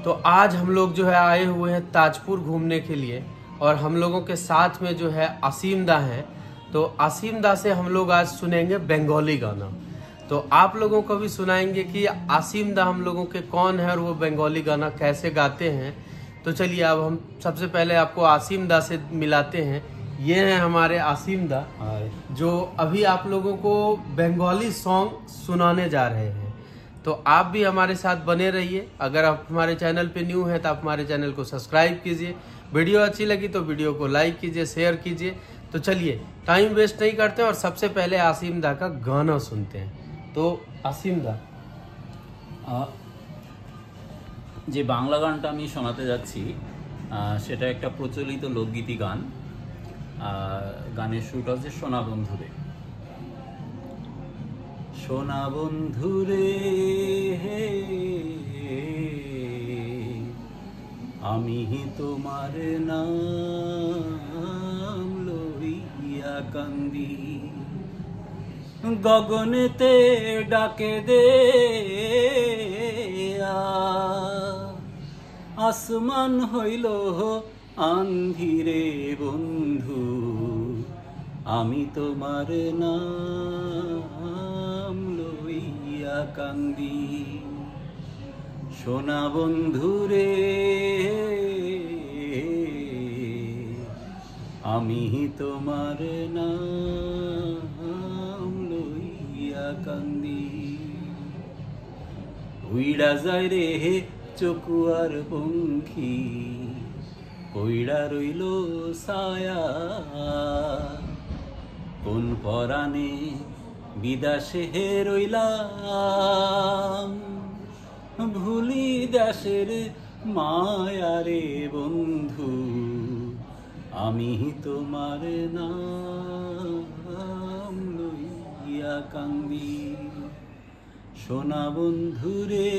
तो आज हम लोग जो है आए हुए हैं ताजपुर घूमने के लिए और हम लोगों के साथ में जो है आसिम दा हैं। तो आसिम दा से हम लोग आज सुनेंगे बंगाली गाना। तो आप लोगों को भी सुनाएंगे कि आसिम दा हम लोगों के कौन है और वो बंगाली गाना कैसे गाते हैं। तो चलिए अब हम सबसे पहले आपको आसिम दा से मिलाते हैं। ये हैं हमारे आसिम दा जो अभी आप लोगों को बंगाली सॉन्ग सुनाने जा रहे हैं। तो आप भी हमारे साथ बने रहिए। अगर आप हमारे चैनल पे न्यू हैं तो आप हमारे चैनल को सब्सक्राइब कीजिए। वीडियो अच्छी लगी तो वीडियो को लाइक कीजिए, शेयर कीजिए। तो चलिए टाइम वेस्ट नहीं करते और सबसे पहले आसिम दा का गाना सुनते हैं। तो आसिम दा যে বাংলা গানটা আমি শোনাতে যাচ্ছি সেটা একটা প্রচলিত লোকগীতি গান। গানের সুরটা হচ্ছে সোনা বন্ধুরে। সোনা বন্ধুরে আমি তোমার নাম লইয়া কান্দি, গগনেতে ডাকে দে আসমান হইল আন্ধিরে বন্ধু, আমি তোমার নাম লইয়া কান্দি। সোনা বন্ধুরে আমি তোমার নাম লইয়া কান্দি। উইড়া যায় রে চকুয়ার পঙ্খী, পইড়া রইল ছায়া, কোন পরাণে বিদাসে হে রইলাম, ভুলি দেশের মায়ারে বন্ধু, আমি তোমার নাম লইয়া কান্দি। সোনা বন্ধুরে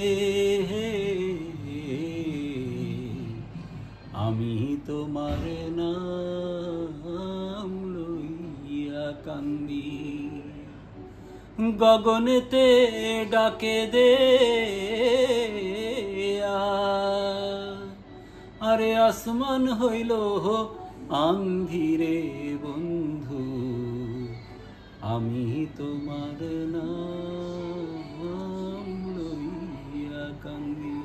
আমি তোমার নাম লইয়া কান্দি, গগনেতে ডাকে দে আরে আসমান হইল আন্ধিরে বন্ধু, আমি তোমার নাম লইয়া কান্দি।